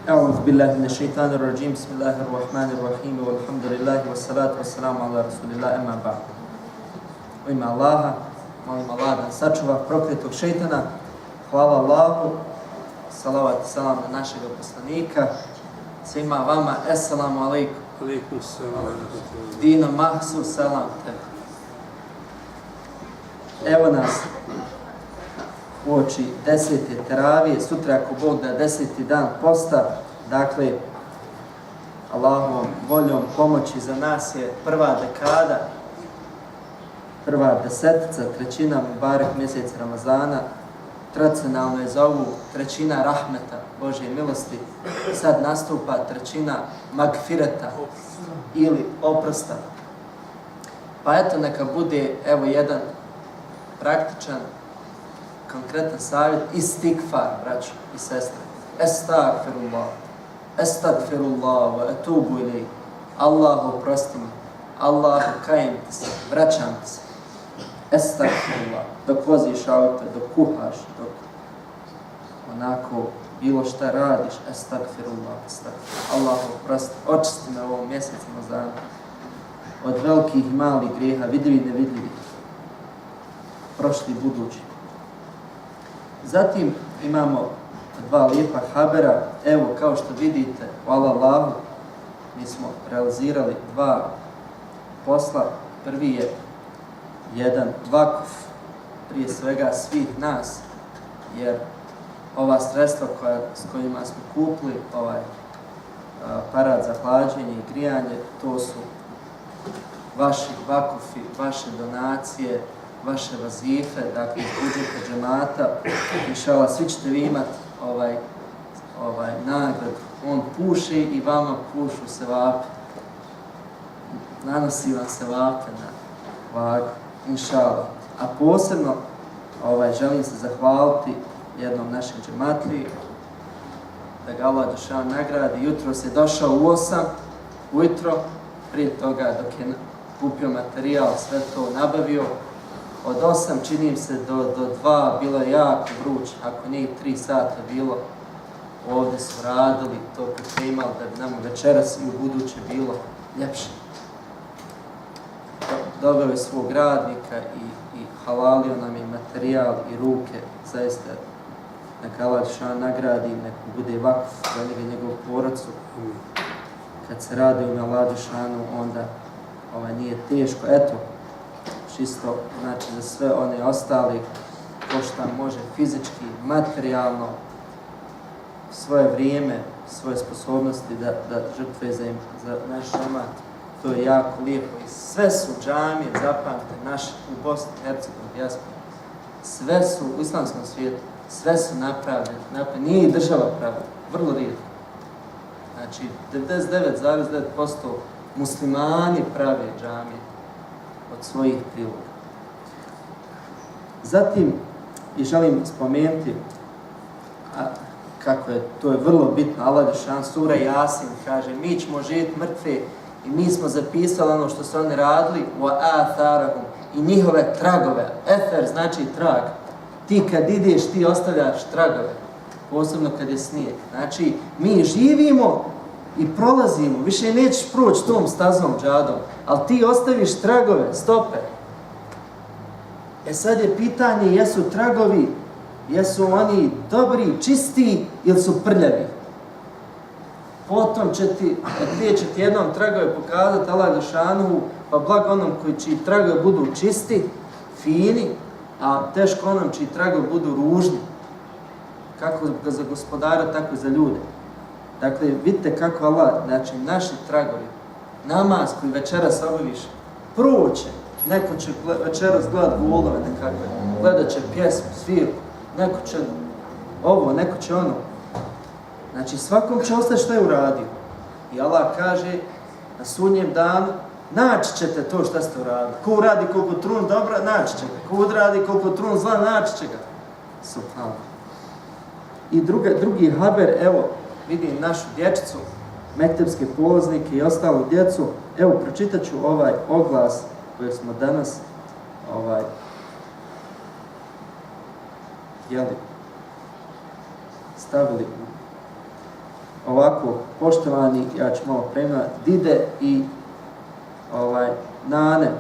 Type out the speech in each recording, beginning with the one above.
أعوذ بالله من الشيطان الرجيم بسم الله الرحمن الرحيم والحمد لله والصلاة والسلام على رسول الله أما بعد. U ime Allaha, molim Allah da sačuva prokletog šejtana. Hvala Allahu, salavat i salam na našeg poslanika. Svima vama, assalamu alaikum. Alaikum salam. Dino Mahsu, salam tebi. Evo nas uoči 10. teravije, sutra ako Bog da 10. dan posta, dakle Allahovom voljom pomoći za nas je prva dekada, prva desetica, trećina Mubarek mjeseca Ramazana, tradicionalno je zovu trećina rahmeta, Božje milosti, sad nastupa trećina magfireta ili oprosta. Pa eto neka bude evo jedan praktičan, konkretan savjet, istikfar, braćo i sestre. Estagfirullah, estagfirullah, wa etubu ilej. Allahu oprosti mi, Allahu kajem ti se, vraćam ti se. Estagfirullah, dok voziš auto, dok kuhaš, dok onako bilo šta radiš, estagfirullah, estagfirullah. Allahu oprosti, očisti me u ovom mjesecu Ramazana od velikih i malih grijeha, vidljivi i nevidljivi, prošli i budući. Zatim imamo dva lijepa habera. Evo, kao što vidite, hvala Allahu, mi smo realizirali dva posla. Prvi je jedan vakuf, prije svega svih nas, jer ova sredstva s kojima smo kupili ovaj aparat za hlađenje i grijanje, to su vaši vakufi, vaše donacije, vaše vazife, dakle iz budžeta džemata. Inšallah, svi ćete vi imati nagradu. On puši i vama pušu sevape. Nanosi vam sevape na vagu, inšallah. A posebno želim se zahvaliti jednom našem džematliji, da ga Allah Đelešanu nagradi. Jutros je došao u 8 ujutro, prije toga dok je kupio materijal, sve to nabavio. Od 8, činim se, do 2 bilo je jako vruć, ako nije 3 sata bilo. Ovdje su radili, to pripremali da bi nam večeras i u buduće bilo ljepše. Doveo je svog radnika i halalio nam je materijal i ruke. Zaista, neka Allah Đelešanu nagradi, neka bude vakuf za njega i njegovu porodcu. Kad se radi u ime Allah Đelešanu, onda nije teško. Eto, čisto, znači za sve one ostali, ko šta može fizički, materijalno, svoje vrijeme, svoje sposobnosti da žrtve za naš džemat, to je jako lijepo. I sve su džamije, zapamte, naše u Bosni i Hercegovini, dijaspori, sve su u islamskom svijetu, sve su napravljene, nije i država pravila, vrlo rijetko. Znači, 99,9% muslimani prave džamije od svojih priloga. Zatim, i želim spomenuti, kako je, to je vrlo bitno, Allah Đelešanu, sura Jasin kaže, mi ćemo živjeti mrtve i mi smo zapisali ono što su oni radili, wa atharahum, i njihove tragove. Efer znači trag. Ti kad ideš, ti ostavljaš tragove, posebno kad je snijeg. Znači, mi živimo i prolazimo, više nećeš proći tom stazom džadom, ali ti ostaviš tragove, stope. Sad je pitanje, jesu tragovi, jesu oni dobri, čisti ili su prljavi? Potom će ti jednom tragove pokazati Allah Đelešanu, pa blago onom čiji tragovi budu čisti, fini, a teško onom čiji tragovi budu ružni. Kako za gospodara, tako i za ljude. Dakle, vidite kako Allah, znači naši tragovi, namaz koji večeras obaviš, proće. Neko će večeras gledat golove nekakve, gledat će pjesmu, svirku, neko će ovo, neko će ono. Znači, svakom će ostati što je uradio. I Allah kaže, na sudnjem danu, naći ćete to što ste uradili. Ko uradi koliko trun dobra, naći će ga. Ko uradi koliko trun zla, naći će ga. Subhanallah. I drugi haber, evo, vidim našu dječicu, mektepske polaznike i ostalu djecu. Evo, pročitat ću ovaj oglas koji smo danas stavili ovako, poštovani, ja ću malo prema, dide i nane,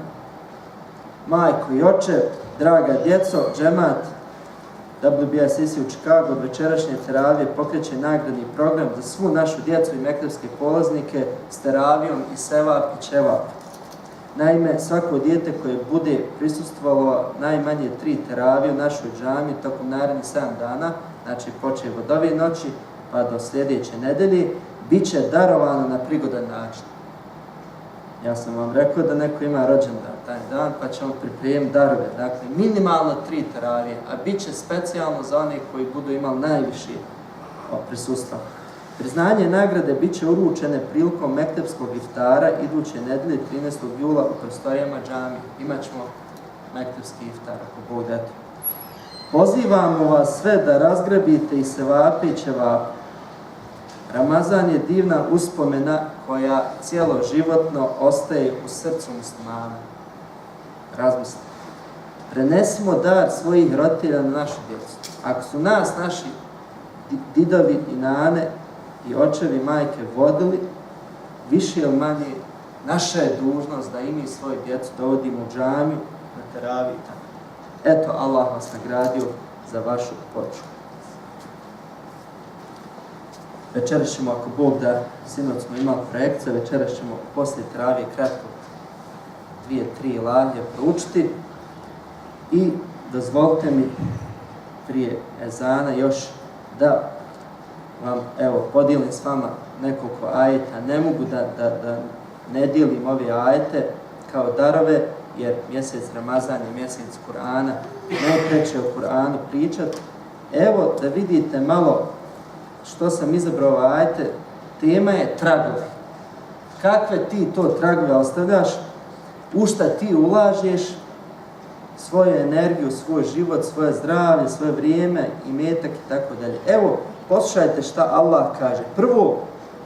majko i oče, draga djeco, džemat, WBSC u Chicago od večerašnje teravije pokreće nagradni program za svu našu djecu i mektepske polaznike s teravijom i sevap i ćevap. Naime, svako dijete koje bude prisustvovalo najmanje 3 teravije u našoj džami tokom narednih 7 dana, znači počev od ove noći pa do sljedeće nedelje, bit će darovano na prigodan način. Ja sam vam rekao da neko ima rođendan taj dan, pa ćemo pripremiti darove. Dakle, minimalno 3 teravije, a bit će specijalno za one koji budu imali najviše prisustva. Priznanje nagrade bit će uručene prilikom mektepskog iftara iduće nedelje 13. jula u prostorijama džami. Imaćemo mektepski iftar, ako Bog da. Pozivamo vas sve da razgrabite i sevape i ćevape. Ramazan je divna uspomena koja cijeloživotno ostaje u srcu muslimana. Razmislite. Prenesimo dar svojih roditelja na našu djecu. Ako su nas naši didovi i nane i očevi majke vodili, više ili manje, naša je dužnost da i mi svoju djecu dovodimo u džamiju, na teraviju i tako. Eto, Allah vas nagradio za vašu poču. Večeras ćemo, ako Bog da, sinoć smo imali projekcije, večeras ćemo poslije teravije kratko 2-3 ilahije proučiti i dozvolite mi prije ezana još da vam podijelim s vama nekoliko ajeta. Ne mogu da ne dijelim ove ajete kao darove, jer mjesec Ramazan je mjesec Kur'ana, najpreče o Kur'anu pričat. Evo da vidite malo što sam izabrao ajete, tema je tragovi. Kakve ti to tragove ostavljaš, u šta ti ulažeš svoju energiju, svoj život, svoje zdravlje, svoje vrijeme, imetak i tako dalje. Evo, poslušajte šta Allah kaže. Prvo,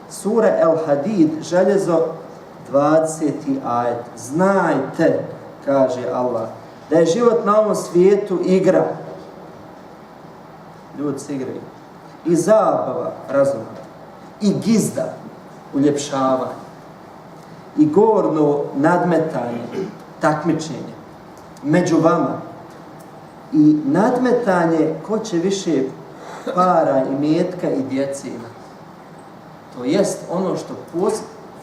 sura El Hadid, željezo, 20. ajet. Znajte, kaže Allah, da je život na ovom svijetu igra. Ljudi se igraju. I zabava, razuma. I gizda, uljepšavanje. I gorno nadmetanje, takmičenje među vama. I nadmetanje ko će više para i metka i djece imati. To jest ono što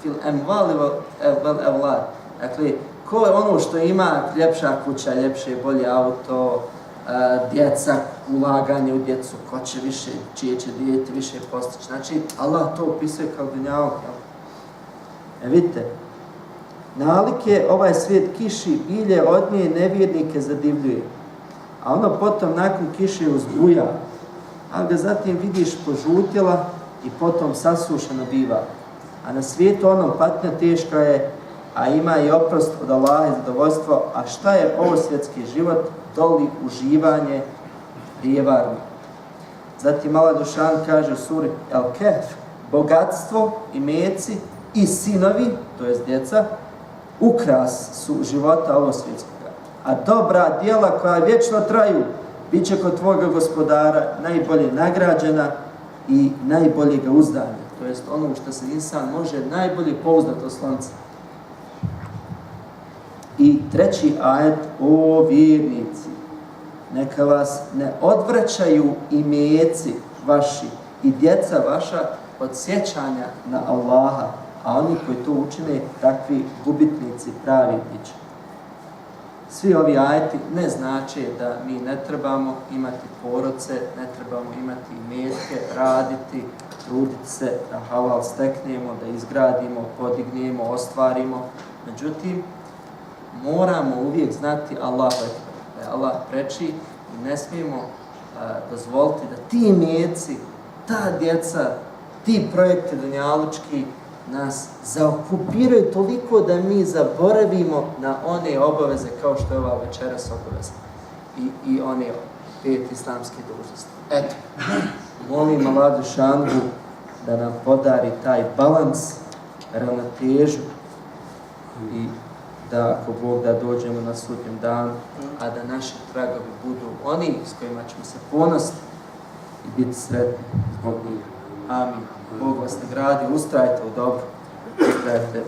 fil emvali vel evlad. Dakle, ko je ono što ima ljepša kuća, ljepše, bolje auto, djeca, ulaganje u djecu, ko će više, čije će dijete više postići. Znači, Allah to opisuje kao dunjavog. Vidite, nalike ovaj svijet kiši, bilje od nje nevjernike zadivljuje. A ono potom nakon kiše uzbuja, a ga zatim vidiš požutjela i potom sasušeno biva. A na svijetu onom patnja teška je, a ima i oprost od Allaha i zadovoljstvo. A šta je ovo svjetski život? Doli uživanje prijevarno. Zatim Allah Dušan kaže u suri El Kehf, bogatstvo, imeci i sinovi, to jest djeca, ukras su života ovo svjetskoga. A dobra djela koja vječno traju, bit će kod tvoga gospodara najbolje nagrađena i najboljega uzdanja. To jest ono što se insan može najbolje pouzdati od slonca. I treći ajet, o vjernici, neka vas ne odvraćaju imeci vaši i djeca vaša od sjećanja na Allaha, a oni koji to učine, takvi gubitnici pravi biće. Svi ovi ajeti ne znači da mi ne trebamo imati porodce, ne trebamo imati imetke, raditi, truditi se da halal steknemo, da izgradimo, podignemo, ostvarimo. Međutim, moramo uvijek znati Allah da je Allah preči i ne smijemo dozvoliti da ti imeci, ta djeca, ti projekti dunjalučki nas zaokupiraju toliko da mi zaboravimo na one obaveze kao što je ova večeras obaveza i one 5 islamske dužnosti. Eto, molim Allah Dušangu da nam podari taj balans, ravnotežu i da ako Bog da dođemo na sudnjem danu, a da naši tragovi budu oni s kojima ćemo se ponositi i biti sretni zbog njih. Amin. Bog vas nagradi, ustrajte u dobru. Ustrajte